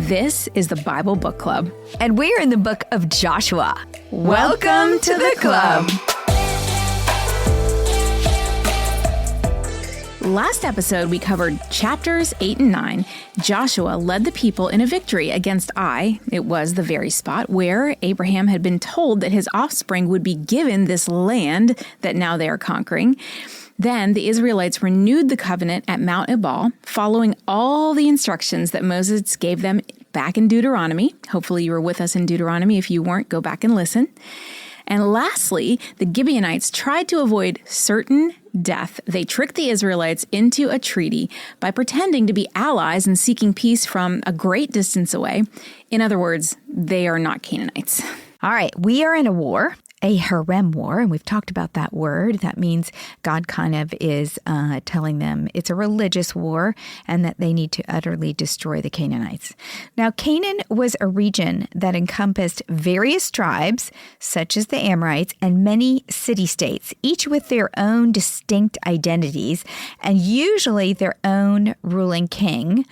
This is the Bible Book Club. And we're in the book of Joshua. Welcome to the club. Last episode, we covered chapters 8 and 9. Joshua led the people in a victory against Ai. It was the very spot where Abraham had been told that his offspring would be given this land that now they are conquering. Then the Israelites renewed the covenant at Mount Ebal, following all the instructions that Moses gave them back in Deuteronomy. Hopefully you were with us in Deuteronomy. If you weren't, go back and listen. And lastly, the Gibeonites tried to avoid certain death. They tricked the Israelites into a treaty by pretending to be allies and seeking peace from a great distance away. In other words, they are not Canaanites. All right, we are in a war, a herem war, and we've talked about that word. That means God kind of is telling them it's a religious war and that they need to utterly destroy the Canaanites. Now, Canaan was a region that encompassed various tribes, such as the Amorites, and many city-states, each with their own distinct identities and usually their own ruling king,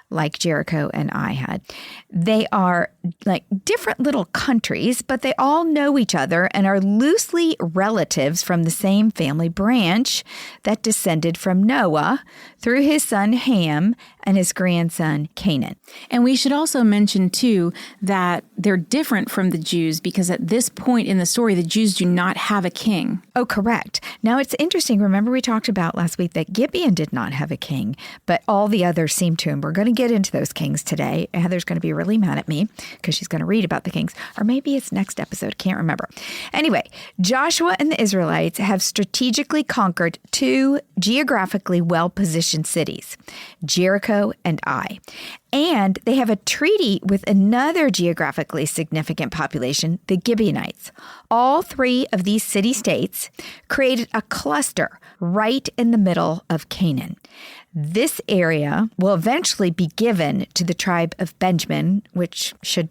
like Jericho and Ai had. They are like different little countries, but they all know each other and are loosely relatives from the same family branch that descended from Noah through his son Ham and his grandson Canaan. And we should also mention, too, that they're different from the Jews because at this point in the story, the Jews do not have a king. Oh, correct. Now, it's interesting. Remember we talked about last week that Gibeon did not have a king, but all the others seem to. And we're going to get into those kings today. Heather's going to be really mad at me because she's going to read about the kings. Or maybe it's next episode. Can't remember. Anyway, Joshua and the Israelites have strategically conquered two geographically well-positioned cities, Jericho and Ai. And they have a treaty with another geographically significant population, the Gibeonites. All three of these city-states created a cluster right in the middle of Canaan. This area will eventually be given to the tribe of Benjamin, which should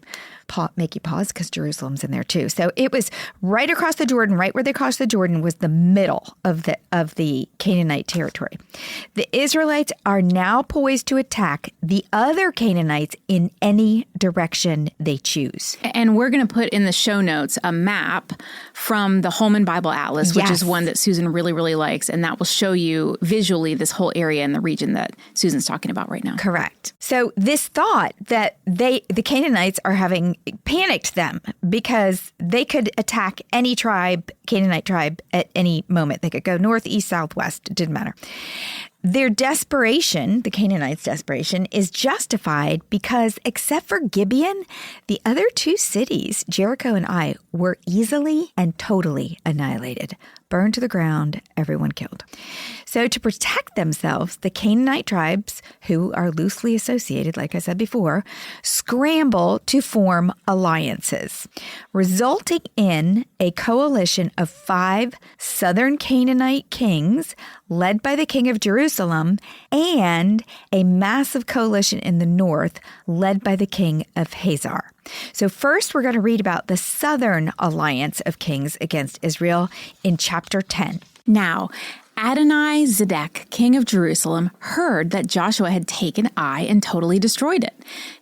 make you pause because Jerusalem's in there too. So it was right across the Jordan, right where they crossed the Jordan was the middle of the Canaanite territory. The Israelites are now poised to attack the other Canaanites in any direction they choose. And we're going to put in the show notes a map from the Holman Bible Atlas, which is one that Susan really, really likes. And that will show you visually this whole area in the region that Susan's talking about right now. Correct. So this thought that the Canaanites are having panicked them because they could attack any Canaanite tribe at any moment. They could go north, east, south, west. It didn't matter. Their desperation, the Canaanites' desperation, is justified because except for Gibeon, the other two cities, Jericho and Ai, were easily and totally annihilated, burned to the ground, everyone killed. So to protect themselves, the Canaanite tribes, who are loosely associated, like I said before, scramble to form alliances, resulting in a coalition of 5 southern Canaanite kings led by the king of Jerusalem and a massive coalition in the north led by the king of Hazor. So first, we're going to read about the southern alliance of kings against Israel in chapter 10. Now, Adonai-Zedek, king of Jerusalem, heard that Joshua had taken Ai and totally destroyed it,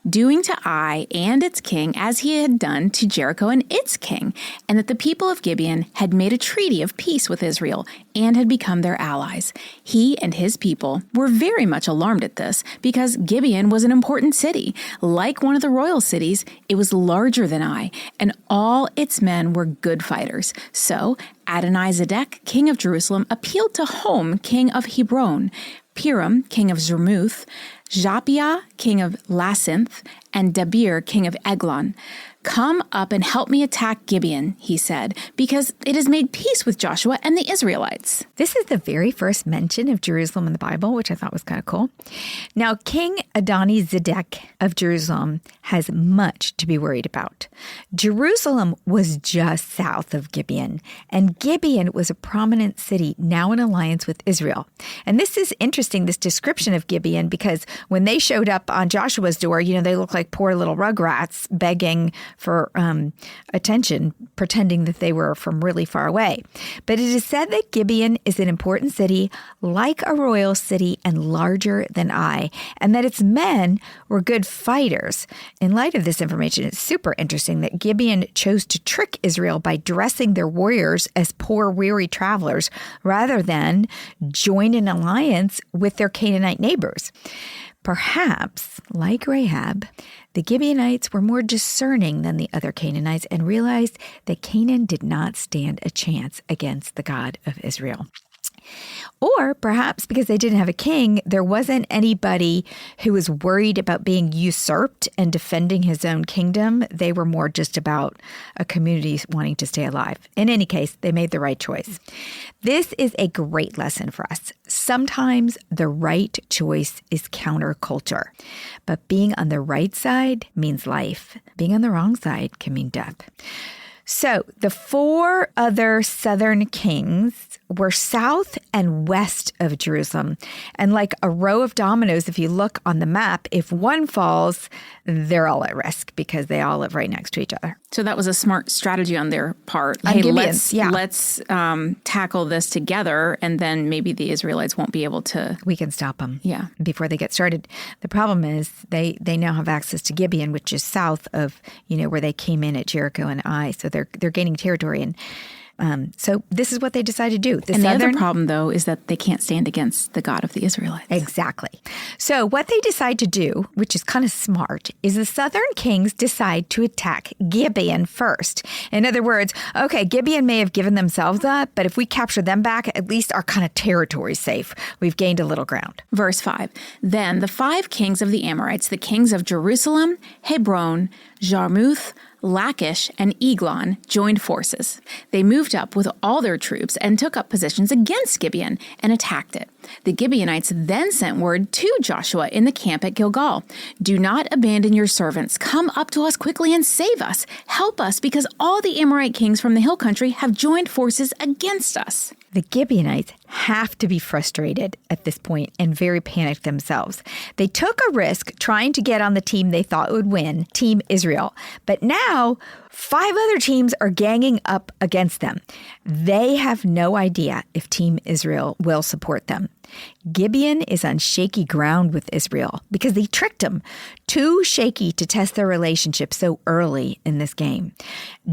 doing to Ai and its king as he had done to Jericho and its king, and that the people of Gibeon had made a treaty of peace with Israel and had become their allies. He and his people were very much alarmed at this because Gibeon was an important city. Like one of the royal cities, it was larger than Ai, and all its men were good fighters. So Adonai-Zedek, king of Jerusalem, appealed to Hom, king of Hebron, Piram, king of Zermuth, Japiah, king of Lasinth, and Debir, king of Eglon. "Come up and help me attack Gibeon," he said, because it has made peace with Joshua and the Israelites. This is the very first mention of Jerusalem in the Bible, which I thought was kind of cool. Now, King Adoni-Zedek of Jerusalem has much to be worried about. Jerusalem was just south of Gibeon, and Gibeon was a prominent city now in alliance with Israel. And this is interesting, this description of Gibeon, because when they showed up on Joshua's door, they looked like poor little rugrats begging for attention, pretending that they were from really far away. But it is said that Gibeon is an important city, like a royal city and larger than Ai, and that its men were good fighters. In light of this information, it's super interesting that Gibeon chose to trick Israel by dressing their warriors as poor, weary travelers rather than join an alliance with their Canaanite neighbors. Perhaps, like Rahab, the Gibeonites were more discerning than the other Canaanites and realized that Canaan did not stand a chance against the God of Israel. Or perhaps because they didn't have a king, there wasn't anybody who was worried about being usurped and defending his own kingdom. They were more just about a community wanting to stay alive. In any case, they made the right choice. This is a great lesson for us. Sometimes the right choice is counterculture, but being on the right side means life. Being on the wrong side can mean death. So the 4 other southern kings were south and west of Jerusalem. And like a row of dominoes, if you look on the map, if one falls, they're all at risk because they all live right next to each other. So that was a smart strategy on their part. On Hey, Gibeon's, let's tackle this together, and then maybe the Israelites won't be able to. We can stop them before they get started. The problem is they now have access to Gibeon, which is south of, where they came in at Jericho and Ai. So they're gaining territory. And so this is what they decided to do. The other problem, though, is that they can't stand against the God of the Israelites. Exactly. So what they decide to do, which is kind of smart, is the southern kings decide to attack Gibeon first. In other words, okay, Gibeon may have given themselves up, but if we capture them back, at least our kind of territory's safe. We've gained a little ground. Verse 5, Then the 5 kings of the Amorites, the kings of Jerusalem, Hebron, Jarmuth, Lachish, and Eglon joined forces. They moved up with all their troops and took up positions against Gibeon and attacked it. The Gibeonites then sent word to Joshua in the camp at Gilgal, Do not abandon your servants. Come up to us quickly and save us. Help us, because all the Amorite kings from the hill country have joined forces against us. The Gibeonites have to be frustrated at this point and very panicked themselves. They took a risk trying to get on the team they thought would win, Team Israel. But now 5 other teams are ganging up against them. They have no idea if Team Israel will support them. Gibeon is on shaky ground with Israel because they tricked him. Too shaky to test their relationship so early in this game.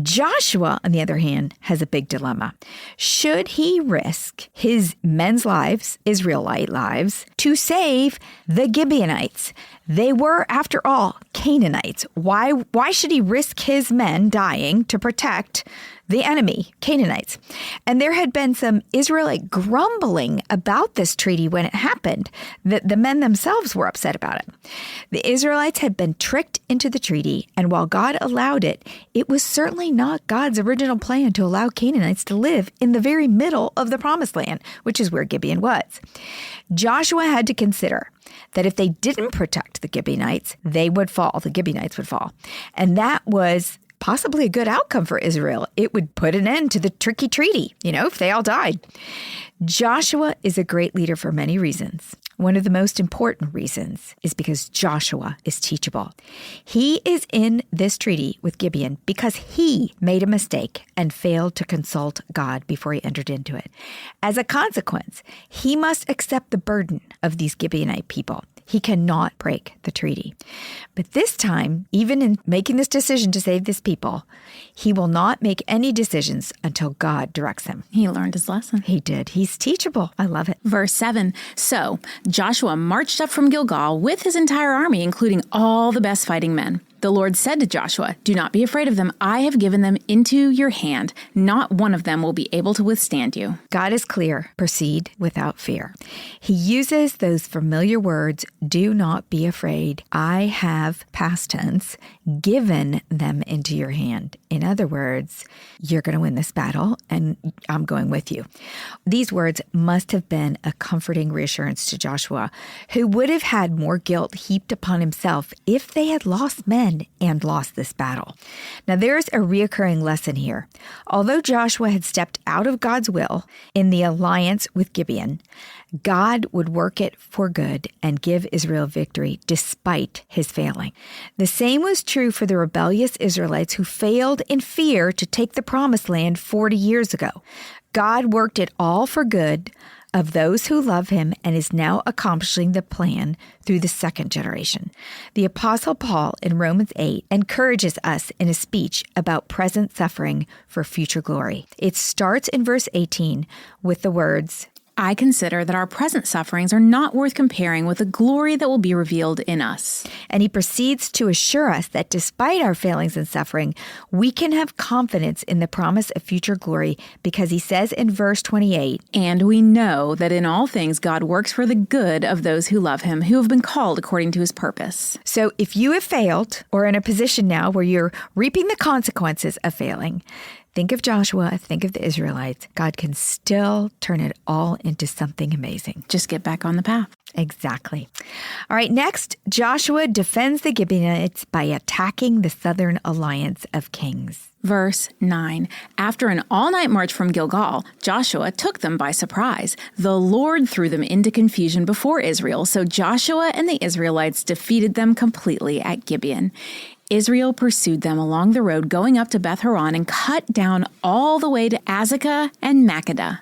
Joshua, on the other hand, has a big dilemma. Should he risk his men's lives, Israelite lives, to save the Gibeonites? They were, after all, Canaanites. Why should he risk his men dying to protect the enemy, Canaanites? And there had been some Israelite grumbling about this treaty when it happened. The men themselves were upset about it. The Israelites had been tricked into the treaty, and while God allowed it, it was certainly not God's original plan to allow Canaanites to live in the very middle of the Promised Land, which is where Gibeon was. Joshua had to consider that if they didn't protect the Gibeonites, the Gibeonites would fall. And that was possibly a good outcome for Israel. It would put an end to the tricky treaty, if they all died. Joshua is a great leader for many reasons. One of the most important reasons is because Joshua is teachable. He is in this treaty with Gibeon because he made a mistake and failed to consult God before he entered into it. As a consequence, he must accept the burden of these Gibeonite people. He cannot break the treaty. But this time, even in making this decision to save this people, he will not make any decisions until God directs him. He learned his lesson. He did. He's teachable. I love it. Verse 7, So Joshua marched up from Gilgal with his entire army, including all the best fighting men. The Lord said to Joshua, Do not be afraid of them. I have given them into your hand. Not one of them will be able to withstand you. God is clear. Proceed without fear. He uses those familiar words, do not be afraid. I have, past tense, given them into your hand. In other words, you're going to win this battle and I'm going with you. These words must have been a comforting reassurance to Joshua, who would have had more guilt heaped upon himself if they had lost men won and lost this battle. Now, there's a reoccurring lesson here. Although Joshua had stepped out of God's will in the alliance with Gibeon, God would work it for good and give Israel victory despite his failing. The same was true for the rebellious Israelites who failed in fear to take the promised land 40 years ago. God worked it all for good of those who love him and is now accomplishing the plan through the second generation. The Apostle Paul in Romans 8 encourages us in a speech about present suffering for future glory. It starts in verse 18 with the words, I consider that our present sufferings are not worth comparing with the glory that will be revealed in us. And he proceeds to assure us that despite our failings and suffering, we can have confidence in the promise of future glory because he says in verse 28, And we know that in all things God works for the good of those who love him, who have been called according to his purpose. So if you have failed or in a position now where you're reaping the consequences of failing, think of Joshua, think of the Israelites. God can still turn it all into something amazing. Just get back on the path. Exactly. All right, next, Joshua defends the Gibeonites by attacking the southern alliance of kings. Verse 9, After an all-night march from Gilgal, Joshua took them by surprise. The Lord threw them into confusion before Israel, so Joshua and the Israelites defeated them completely at Gibeon. Israel pursued them along the road going up to Beth Horon and cut down all the way to Azekah and Makkedah.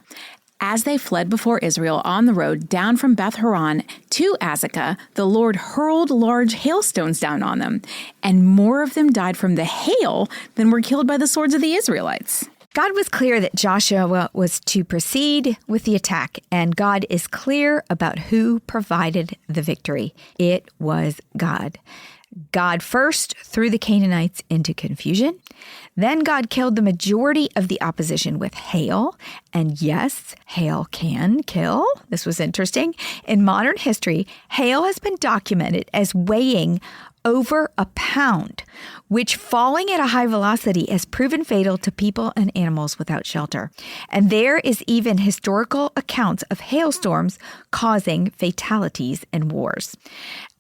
As they fled before Israel on the road down from Beth Horon to Azekah, the Lord hurled large hailstones down on them, and more of them died from the hail than were killed by the swords of the Israelites. God was clear that Joshua was to proceed with the attack, and God is clear about who provided the victory. It was God. God first threw the Canaanites into confusion. Then God killed the majority of the opposition with hail. And yes, hail can kill. This was interesting. In modern history, hail has been documented as weighing over a pound, which falling at a high velocity has proven fatal to people and animals without shelter. And there is even historical accounts of hailstorms causing fatalities in wars.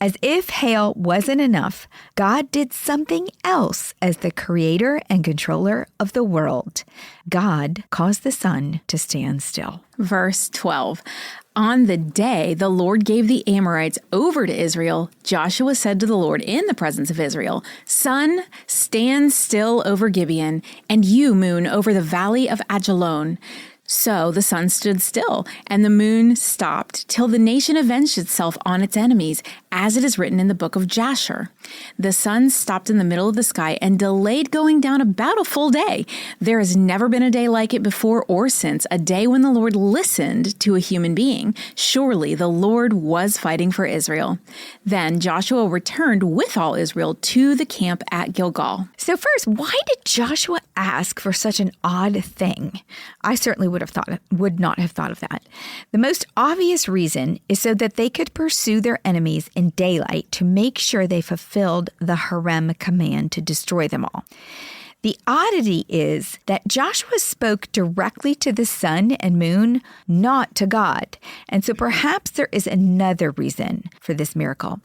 As if hail wasn't enough, God did something else as the creator and controller of the world. God caused the sun to stand still. Verse 12. On the day the Lord gave the Amorites over to Israel, Joshua said to the Lord in the presence of Israel, Sun, stand still over Gibeon, and you, moon, over the valley of Ajalon. So the sun stood still, and the moon stopped, till the nation avenged itself on its enemies, as it is written in the book of Jasher. The sun stopped in the middle of the sky and delayed going down about a full day. There has never been a day like it before or since, a day when the Lord listened to a human being. Surely the Lord was fighting for Israel. Then Joshua returned with all Israel to the camp at Gilgal. So first, why did Joshua ask for such an odd thing? I certainly would not have thought of that. The most obvious reason is so that they could pursue their enemies in daylight to make sure they fulfilled the herem command to destroy them all. The oddity is that Joshua spoke directly to the sun and moon, not to God. And so perhaps there is another reason for this miracle.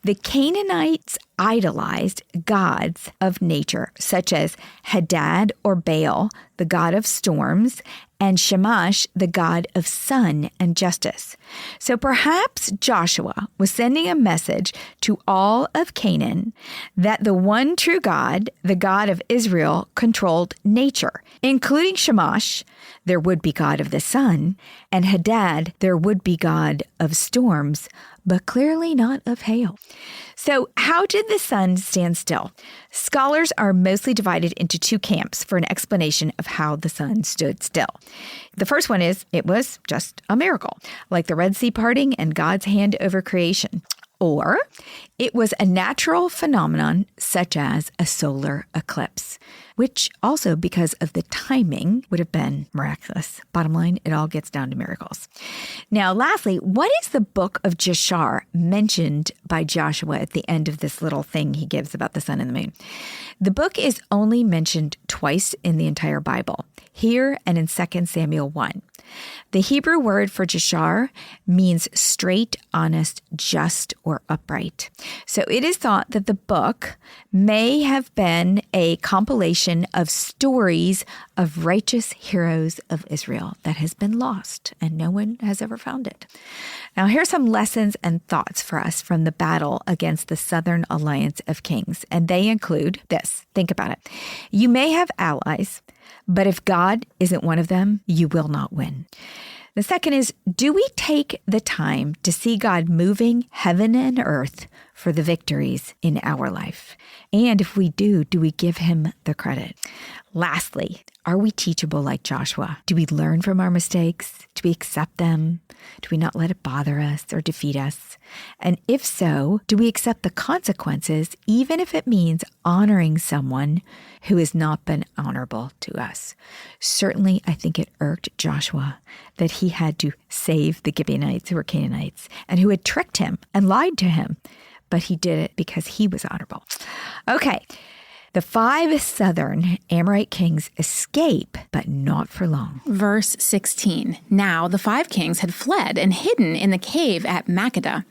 The Canaanites idolized gods of nature, such as Hadad or Baal, the god of storms, and Shamash, the god of sun and justice. So perhaps Joshua was sending a message to all of Canaan that the one true God, the God of Israel, controlled nature, including Shamash, their would-be god of the sun, and Hadad, their would-be god of storms, but clearly not of hail. So how did the sun stand still? Scholars are mostly divided into two camps for an explanation of how the sun stood still. The first one is it was just a miracle, like the Red Sea parting and God's hand over creation. Or it was a natural phenomenon such as a solar eclipse, which also, because of the timing, would have been miraculous. Bottom line, it all gets down to miracles. Now, lastly, what is the book of Jasher mentioned by Joshua at the end of this little thing he gives about the sun and the moon? The book is only mentioned twice in the entire Bible, here and in 2 Samuel 1. The Hebrew word for Jashar means straight, honest, just, or upright. So it is thought that the book may have been a compilation of stories of righteous heroes of Israel that has been lost, and no one has ever found it. Now, here's some lessons and thoughts for us from the battle against the Southern Alliance of Kings, and they include this. Think about it. You may have allies, but if God isn't one of them, you will not win. The second is, do we take the time to see God moving heaven and earth for the victories in our life? And if we do we give him the credit? Lastly, are we teachable like Joshua? Do we learn from our mistakes? Do we accept them? Do we not let it bother us or defeat us? And if so, do we accept the consequences, even if it means honoring someone who has not been honorable to us? Certainly, I think it irked Joshua that he had to save the Gibeonites, who were Canaanites, and who had tricked him and lied to him. But he did it because he was honorable. Okay. The 5 southern Amorite kings escape, but not for long. Verse 16. Now the 5 kings had fled and hidden in the cave at Makkedah.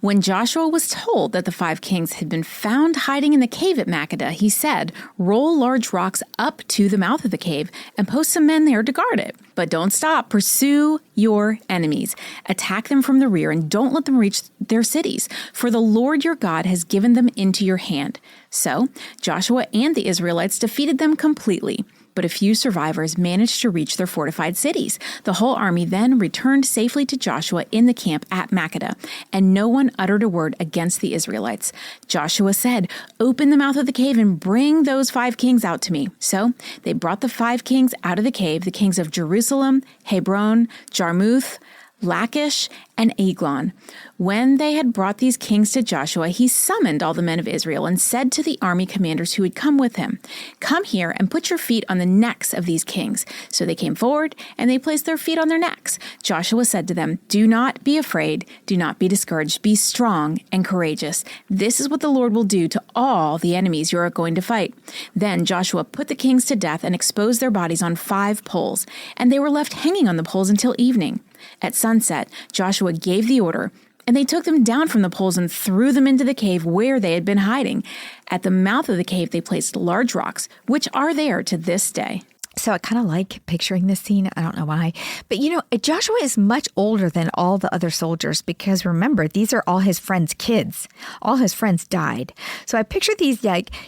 When Joshua was told that the 5 kings had been found hiding in the cave at Makkedah, he said, roll large rocks up to the mouth of the cave and post some men there to guard it. But don't stop. Pursue your enemies. Attack them from the rear and don't let them reach their cities, for the Lord your God has given them into your hand. So Joshua and the Israelites defeated them completely. But a few survivors managed to reach their fortified cities. The whole army then returned safely to Joshua in the camp at Makkedah, and no one uttered a word against the Israelites. Joshua said, open the mouth of the cave and bring those 5 kings out to me. So they brought the 5 kings out of the cave, the kings of Jerusalem, Hebron, Jarmuth, Lachish, and Eglon. When they had brought these kings to Joshua, he summoned all the men of Israel and said to the army commanders who had come with him, come here and put your feet on the necks of these kings. So they came forward and they placed their feet on their necks. Joshua said to them, do not be afraid, do not be discouraged, be strong and courageous. This is what the Lord will do to all the enemies you are going to fight. Then Joshua put the kings to death and exposed their bodies on 5 poles, and they were left hanging on the poles until evening. At sunset, Joshua gave the order, and they took them down from the poles and threw them into the cave where they had been hiding. At the mouth of the cave, they placed large rocks, which are there to this day. So I kind of like picturing this scene. I don't know why. But, Joshua is much older than all the other soldiers because, remember, these are all his friends' kids. All his friends died. So I picture these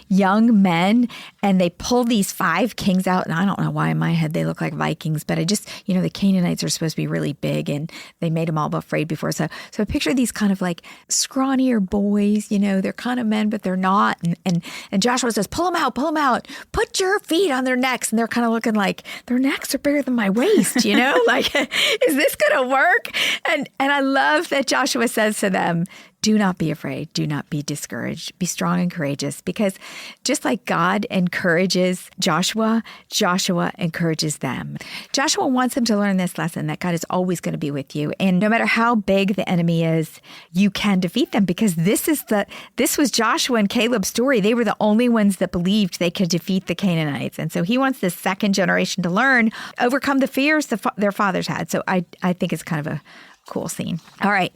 young men, and they pull these 5 kings out. And I don't know why in my head they look like Vikings, but I just, the Canaanites are supposed to be really big, and they made them all afraid before. So I picture these kind of scrawnier boys, they're kind of men, but they're not. And Joshua says, pull them out, put your feet on their necks. And they're kind of looking like their necks are bigger than my waist, is this going to work? And I love that Joshua says to them, do not be afraid. Do not be discouraged. Be strong and courageous, because just like God encourages Joshua, Joshua encourages them. Joshua wants them to learn this lesson that God is always going to be with you. And no matter how big the enemy is, you can defeat them, because this was Joshua and Caleb's story. They were the only ones that believed they could defeat the Canaanites. And so he wants this second generation to learn, overcome the fears their fathers had. So I think it's kind of a cool scene. All right.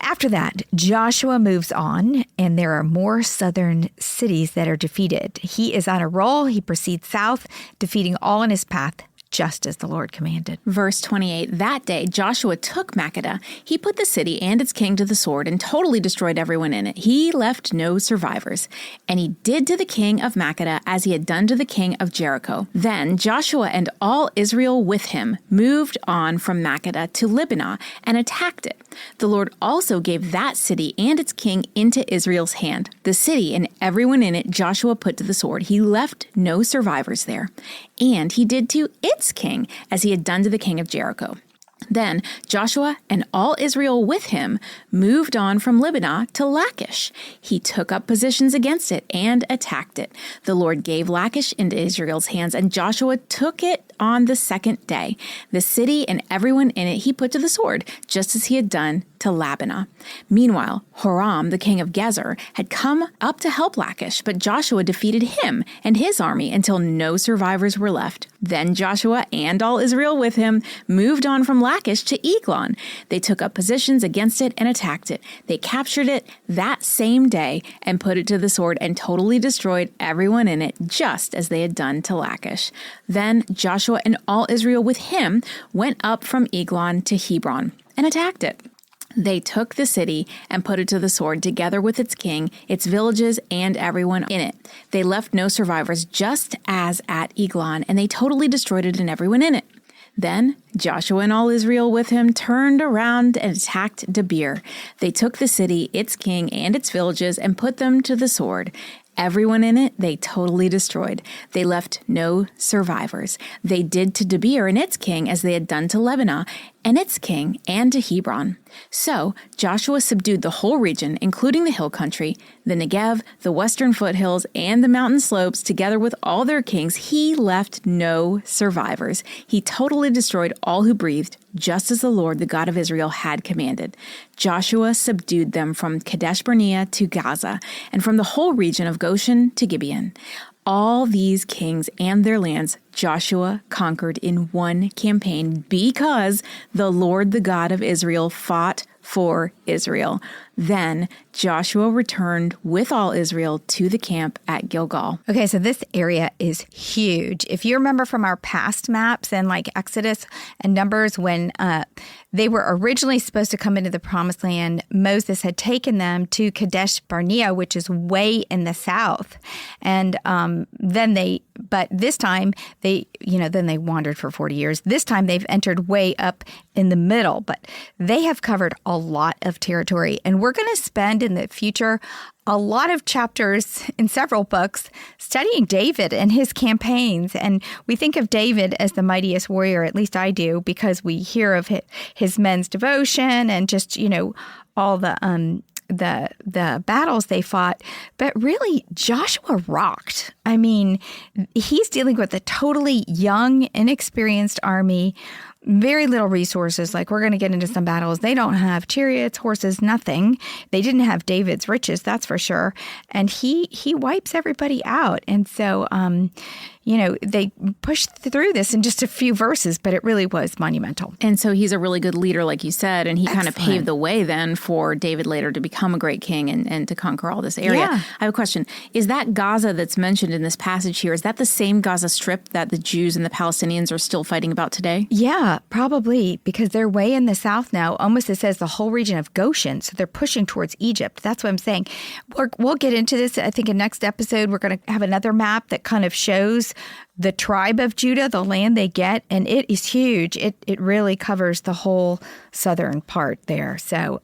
After that, Joshua moves on, and there are more southern cities that are defeated. He is on a roll. He proceeds south, defeating all in his path, just as the Lord commanded. Verse 28, that day Joshua took Makkedah. He put the city and its king to the sword and totally destroyed everyone in it. He left no survivors. And he did to the king of Makkedah as he had done to the king of Jericho. Then Joshua and all Israel with him moved on from Makkedah to Libnah and attacked it. The Lord also gave that city and its king into Israel's hand. The city and everyone in it Joshua put to the sword. He left no survivors there. And he did to its king as he had done to the king of Jericho. Then Joshua and all Israel with him moved on from Libnah to Lachish. He took up positions against it and attacked it. The Lord gave Lachish into Israel's hands, and Joshua took it on the second day. The city and everyone in it he put to the sword, just as he had done to Labanah. Meanwhile, Herem, the king of Gezer, had come up to help Lachish, but Joshua defeated him and his army until no survivors were left. Then Joshua and all Israel with him moved on from Lachish to Eglon. They took up positions against it and attacked it. They captured it that same day and put it to the sword and totally destroyed everyone in it, just as they had done to Lachish. Then Joshua and all Israel with him went up from Eglon to Hebron and attacked it. They took the city and put it to the sword, together with its king, its villages, and everyone in it. They left no survivors, just as at Eglon, and they totally destroyed it and everyone in it. Then Joshua and all Israel with him turned around and attacked Debir. They took the city, its king, and its villages, and put them to the sword. Everyone in it they totally destroyed. They left no survivors. They did to Debir and its king as they had done to Lebanah and its king, and to Hebron. So Joshua subdued the whole region, including the hill country, the Negev, the western foothills, and the mountain slopes, together with all their kings. He left no survivors. He totally destroyed all who breathed, just as the Lord, the God of Israel, had commanded. Joshua subdued them from Kadesh Barnea to Gaza, and from the whole region of Goshen to Gibeon. All these kings and their lands Joshua conquered in one campaign, because the Lord, the God of Israel, fought for Israel. Then Joshua returned with all Israel to the camp at Gilgal. Okay, so this area is huge. If you remember from our past maps and like Exodus and Numbers, when they were originally supposed to come into the Promised Land, Moses had taken them to Kadesh Barnea, which is way in the south. And but this time then they wandered for 40 years. This time they've entered way up in the middle, but they have covered a lot of territory. And we're going to spend in the future a lot of chapters in several books studying David and his campaigns. And we think of David as the mightiest warrior, at least I do, because we hear of his men's devotion and just, all the battles they fought. But really, Joshua rocked. I mean, he's dealing with a totally young, inexperienced army, very little resources. Like, we're going to get into some battles. They don't have chariots, horses, nothing. They didn't have David's riches, that's for sure. And he wipes everybody out. And so, they pushed through this in just a few verses, but it really was monumental. And so he's a really good leader, like you said, and he kind of paved the way then for David later to become a great king and to conquer all this area. Yeah. I have a question. Is that Gaza that's mentioned in this passage here, is that the same Gaza Strip that the Jews and the Palestinians are still fighting about today? Yeah, probably, because they're way in the south now. Almost, it says the whole region of Goshen, so they're pushing towards Egypt. That's what I'm saying. We'll get into this, I think, in next episode. We're going to have another map that kind of shows the tribe of Judah, the land they get, and it is huge. It really covers the whole southern part there. So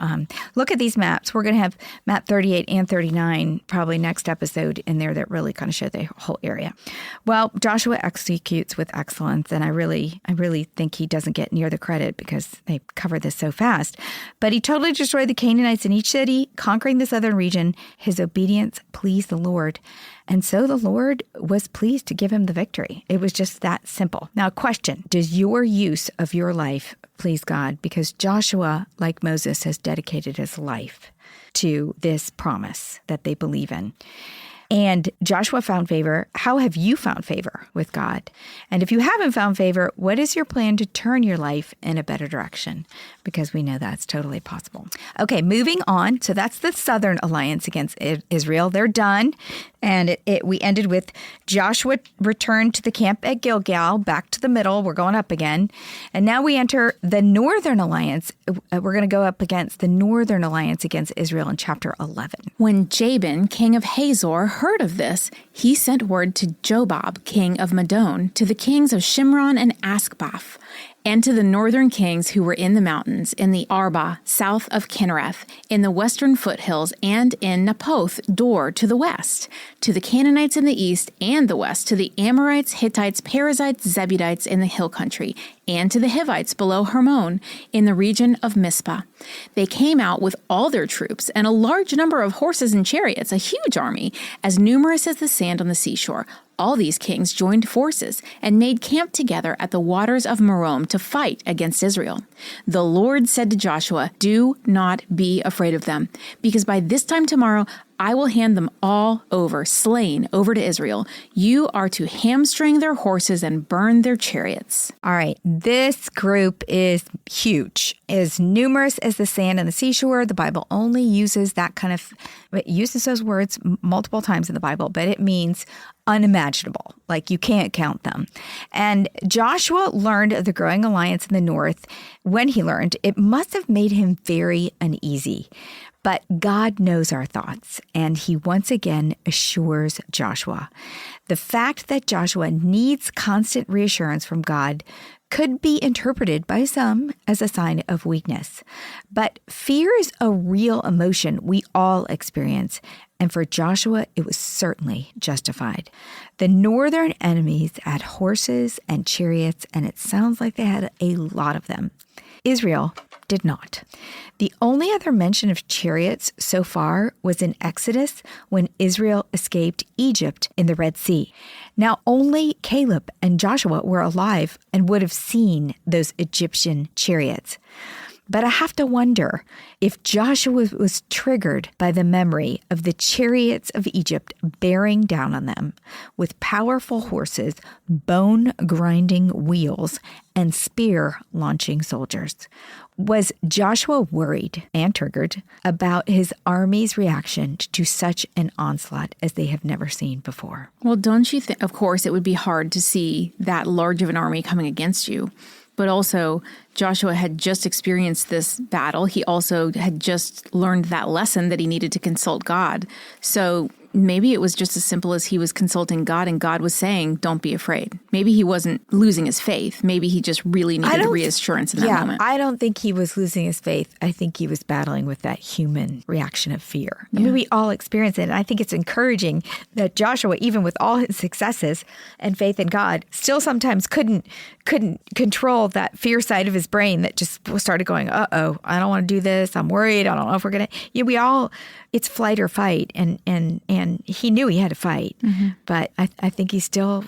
look at these maps. We're going to have map 38 and 39 probably next episode in there that really kind of show the whole area. Well, Joshua executes with excellence, and I really think he doesn't get near the credit because they cover this so fast. But he totally destroyed the Canaanites in each city, conquering the southern region. His obedience pleased the Lord. And so the Lord was pleased to give him the victory. It was just that simple. Now, question, does your use of your life please God? Because Joshua, like Moses, has dedicated his life to this promise that they believe in. And Joshua found favor. How have you found favor with God? And if you haven't found favor, what is your plan to turn your life in a better direction? Because we know that's totally possible. Okay, moving on. So that's the southern alliance against Israel. They're done. And we ended with Joshua returned to the camp at Gilgal, back to the middle. We're going up again. And now we enter the northern alliance. We're going to go up against the northern alliance against Israel in chapter 11. When Jabin, king of Hazor, heard of this, he sent word to Jobab, king of Madon, to the kings of Shimron and Askbaph, and to the northern kings who were in the mountains, in the Arba, south of Kinnereth, in the western foothills, and in Napoth, Dor, to the west, to the Canaanites in the east and the west, to the Amorites, Hittites, Perizzites, Zebudites in the hill country, and to the Hivites below Hermon in the region of Mizpah. They came out with all their troops and a large number of horses and chariots, a huge army, as numerous as the sand on the seashore. All these kings joined forces and made camp together at the waters of Merom to fight against Israel. The Lord said to Joshua, "Do not be afraid of them, because by this time tomorrow I will hand them all over, slain, over to Israel. You are to hamstring their horses and burn their chariots." All right, this group is huge, as numerous as the sand on the seashore. The Bible only uses it uses those words multiple times in the Bible, but it means unimaginable, like you can't count them. And Joshua learned of the growing alliance in the north. When he learned, it must have made him very uneasy. But God knows our thoughts, and he once again assures Joshua. The fact that Joshua needs constant reassurance from God could be interpreted by some as a sign of weakness. But fear is a real emotion we all experience, and for Joshua, it was certainly justified. The northern enemies had horses and chariots, and it sounds like they had a lot of them. Israel did not. The only other mention of chariots so far was in Exodus when Israel escaped Egypt in the Red Sea. Now, only Caleb and Joshua were alive and would have seen those Egyptian chariots. But I have to wonder if Joshua was triggered by the memory of the chariots of Egypt bearing down on them with powerful horses, bone-grinding wheels, and spear-launching soldiers. Was Joshua worried and triggered about his army's reaction to such an onslaught as they have never seen before? Well, don't you think, of course, it would be hard to see that large of an army coming against you. But also, Joshua had just experienced this battle. He also had just learned that lesson that he needed to consult God. So maybe it was just as simple as he was consulting God and God was saying, don't be afraid. Maybe he wasn't losing his faith. Maybe he just really needed reassurance in that moment. I don't think he was losing his faith. I think he was battling with that human reaction of fear. I mean, we all experience it. And I think it's encouraging that Joshua, even with all his successes and faith in God, still sometimes couldn't control that fear side of his brain that just started going, uh-oh, I don't want to do this. I'm worried. I don't know if we're going to, it's flight or fight. And he knew he had to fight. Mm-hmm. But I think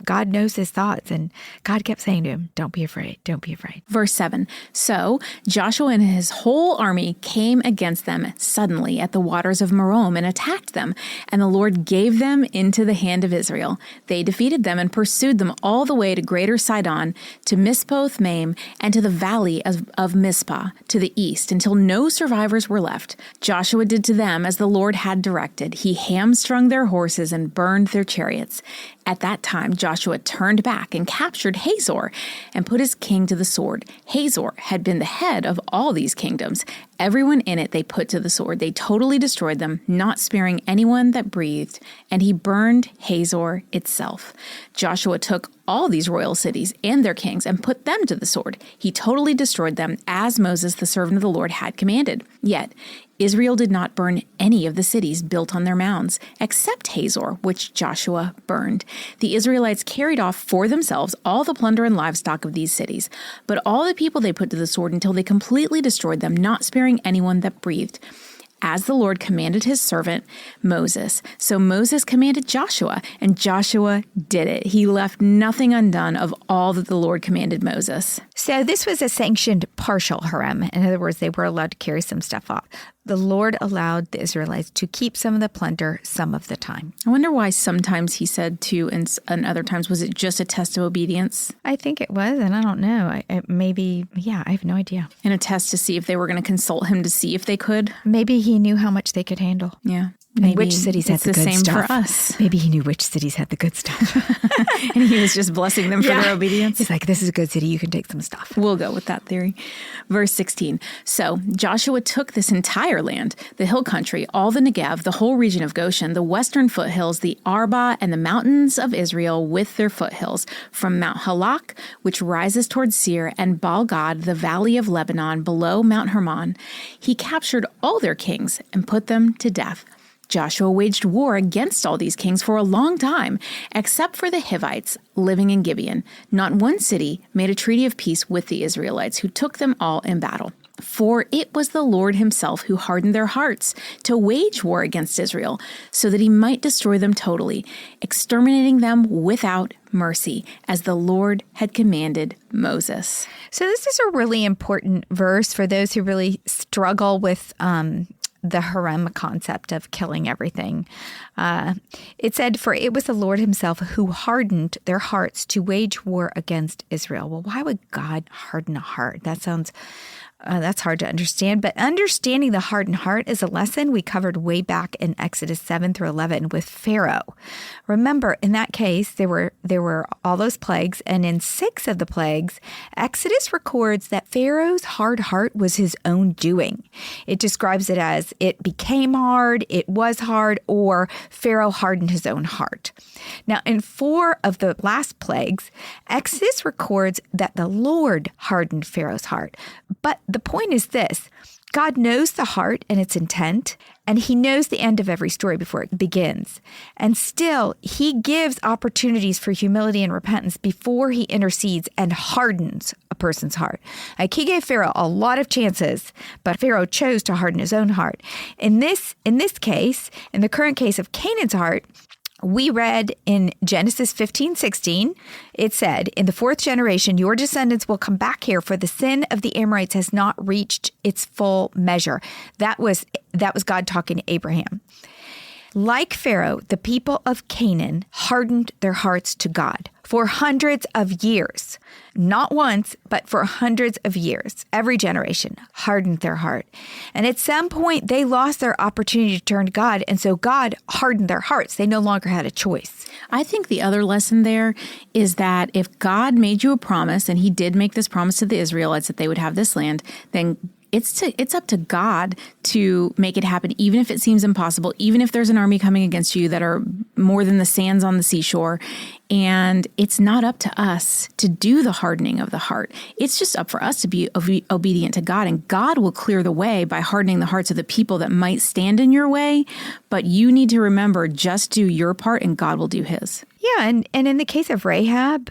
God knows his thoughts. And God kept saying to him, don't be afraid. Don't be afraid. Verse 7. So Joshua and his whole army came against them suddenly at the waters of Merom and attacked them. And the Lord gave them into the hand of Israel. They defeated them and pursued them all the way to Greater Sidon, to Mispoth Maim, and to the valley of Mizpah to the east, until no survivors were left. Joshua did to them as the Lord had directed. He hamstrung their horses and burned their chariots. At that time, Joshua turned back and captured Hazor and put his king to the sword. Hazor had been the head of all these kingdoms. Everyone in it they put to the sword. They totally destroyed them, not sparing anyone that breathed, and he burned Hazor itself. Joshua took all these royal cities and their kings and put them to the sword. He totally destroyed them as Moses, the servant of the Lord, had commanded. Yet Israel did not burn any of the cities built on their mounds, except Hazor, which Joshua burned. The Israelites carried off for themselves all the plunder and livestock of these cities, but all the people they put to the sword until they completely destroyed them, not sparing anyone that breathed, as the Lord commanded his servant Moses. So Moses commanded Joshua, and Joshua did it. He left nothing undone of all that the Lord commanded Moses. So this was a sanctioned partial herem. In other words, they were allowed to carry some stuff off. The Lord allowed the Israelites to keep some of the plunder some of the time. I wonder why sometimes he said to, and other times, was it just a test of obedience? I think it was, and I don't know. I have no idea. And a test to see if they were going to consult him to see if they could? Maybe he knew how much they could handle. Yeah. Maybe which cities had the good same stuff. For us. Maybe he knew which cities had the good stuff. And he was just blessing them for their obedience. He's like, this is a good city. You can take some stuff. We'll go with that theory. Verse 16. So Joshua took this entire land, the hill country, all the Negev, the whole region of Goshen, the western foothills, the Arba, and the mountains of Israel with their foothills, from Mount Halak, which rises towards Seir, and Baal-Gad, the valley of Lebanon, below Mount Hermon. He captured all their kings and put them to death. Joshua waged war against all these kings for a long time, except for the Hivites living in Gibeon. Not one city made a treaty of peace with the Israelites, who took them all in battle. For it was the Lord himself who hardened their hearts to wage war against Israel, so that he might destroy them totally, exterminating them without mercy, as the Lord had commanded Moses. So this is a really important verse for those who really struggle with the herem concept of killing everything. It said, for it was the Lord himself who hardened their hearts to wage war against Israel. Well, why would God harden a heart? That sounds... that's hard to understand, but understanding the hardened heart is a lesson we covered way back in Exodus 7 through 11 with Pharaoh. Remember, in that case, there were all those plagues, and in 6 of the plagues, Exodus records that Pharaoh's hard heart was his own doing. It describes it as it became hard, it was hard, or Pharaoh hardened his own heart. Now, in 4 of the last plagues, Exodus records that the Lord hardened Pharaoh's heart. But the point is this: God knows the heart and its intent, and he knows the end of every story before it begins. And still, he gives opportunities for humility and repentance before he intercedes and hardens a person's heart. Like, he gave Pharaoh a lot of chances, but Pharaoh chose to harden his own heart. In this case, in the current case of Canaan's heart, we read in Genesis 15:16, it said, in the 4th generation, your descendants will come back here, for the sin of the Amorites has not reached its full measure. That was God talking to Abraham. Like Pharaoh, the people of Canaan hardened their hearts to God for hundreds of years. Not once, but for hundreds of years. Every generation hardened their heart. And at some point, they lost their opportunity to turn to God, and so God hardened their hearts. They no longer had a choice. I think the other lesson there is that if God made you a promise, and he did make this promise to the Israelites that they would have this land, then it's up to God to make it happen, even if it seems impossible, even if there's an army coming against you that are more than the sands on the seashore. And it's not up to us to do the hardening of the heart. It's just up for us to be obedient to God, and God will clear the way by hardening the hearts of the people that might stand in your way. But you need to remember, just do your part and God will do his. Yeah, and in the case of Rahab,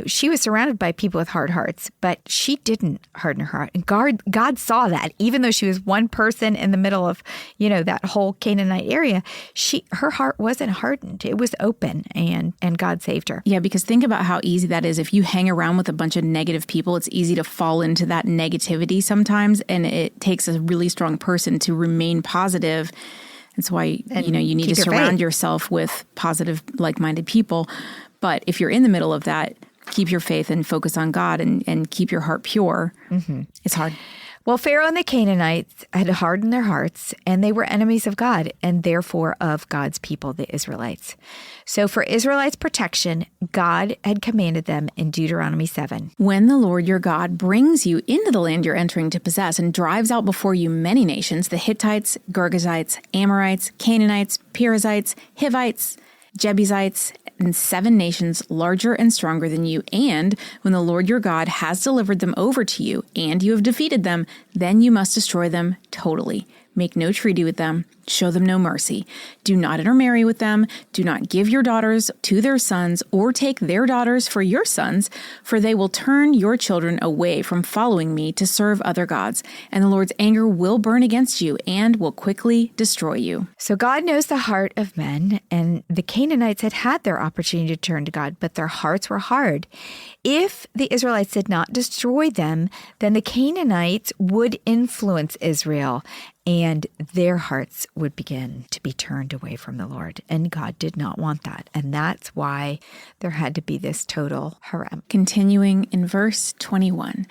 she was surrounded by people with hard hearts, but she didn't harden her heart. And God saw that, even though she was one person in the middle of, that whole Canaanite area, her heart wasn't hardened. It was open, and God saved her. Yeah, because think about how easy that is. If you hang around with a bunch of negative people, it's easy to fall into that negativity sometimes, and it takes a really strong person to remain positive. That's why, you need to surround yourself with positive, like-minded people. But if you're in the middle of that, keep your faith and focus on God and keep your heart pure. Mm-hmm. It's hard. Well, Pharaoh and the Canaanites had hardened their hearts, and they were enemies of God, and therefore of God's people, the Israelites. So for Israelites' protection, God had commanded them in Deuteronomy 7. When the Lord your God brings you into the land you're entering to possess and drives out before you many nations, the Hittites, Girgashites, Amorites, Canaanites, Perizzites, Hivites, Jebusites, and 7 nations larger and stronger than you, and when the Lord your God has delivered them over to you, and you have defeated them, then you must destroy them totally. Make no treaty with them. Show them no mercy. Do not intermarry with them. Do not give your daughters to their sons or take their daughters for your sons, for they will turn your children away from following me to serve other gods, and the Lord's anger will burn against you and will quickly destroy you. So God knows the heart of men, and the Canaanites had their opportunity to turn to God, but their hearts were hard. If the Israelites did not destroy them, then the Canaanites would influence Israel, and their hearts would begin to be turned away from the Lord. And God did not want that. And that's why there had to be this total herem. Continuing in verse 21.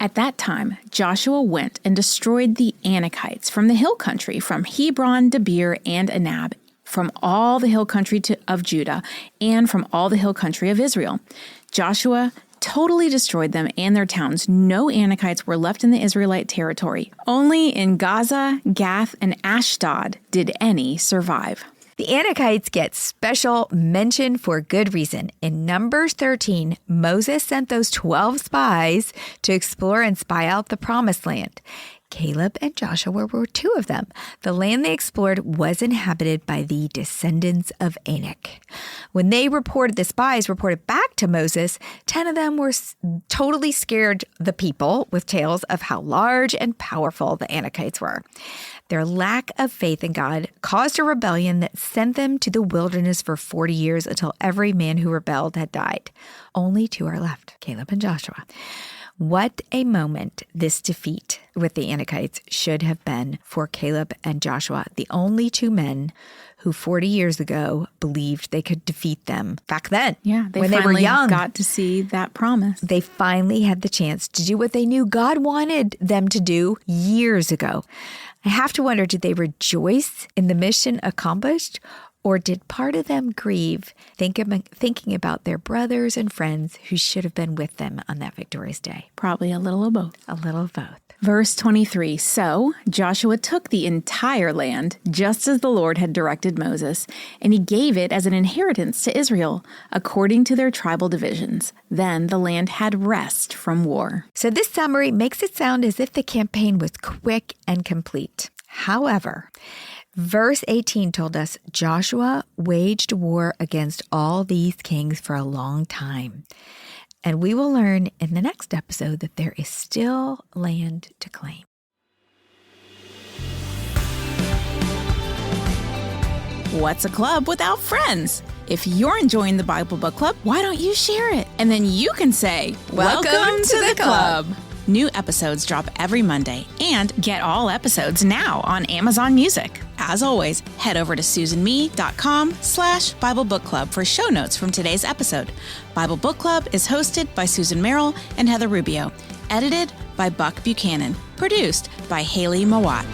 At that time, Joshua went and destroyed the Anakites from the hill country, from Hebron, Debir, and Anab, from all the hill country of Judah, and from all the hill country of Israel. Joshua totally destroyed them and their towns. No Anakites were left in the Israelite territory. Only in Gaza, Gath, and Ashdod did any survive. The Anakites get special mention for good reason. In Numbers 13, Moses sent those 12 spies to explore and spy out the promised land. Caleb and Joshua were two of them. The land they explored was inhabited by the descendants of Anak. When the spies reported back to Moses, 10 of them were totally scared the people with tales of how large and powerful the Anakites were. Their lack of faith in God caused a rebellion that sent them to the wilderness for 40 years until every man who rebelled had died. Only two are left, Caleb and Joshua. What a moment this defeat with the Anakites should have been for Caleb and Joshua, the only two men who 40 years ago believed they could defeat them back then. Yeah, when they were young. Got to see that promise. They finally had the chance to do what they knew God wanted them to do years ago. I have to wonder, did they rejoice in the mission accomplished? Or did part of them grieve, thinking about their brothers and friends who should have been with them on that victorious day? Probably a little of both. A little of both. Verse 23, so Joshua took the entire land, just as the Lord had directed Moses, and he gave it as an inheritance to Israel, according to their tribal divisions. Then the land had rest from war. So this summary makes it sound as if the campaign was quick and complete. However, Verse 18 told us Joshua waged war against all these kings for a long time. And we will learn in the next episode that there is still land to claim. What's a club without friends? If you're enjoying the Bible Book Club, why don't you share it? And then you can say, Welcome to the club. New episodes drop every Monday, and get all episodes now on Amazon Music. As always, head over to susanme.com/Bible Book Club for show notes from today's episode. Bible Book Club is hosted by Susan Merrill and Heather Rubio, edited by Buck Buchanan, produced by Hayley Mawat.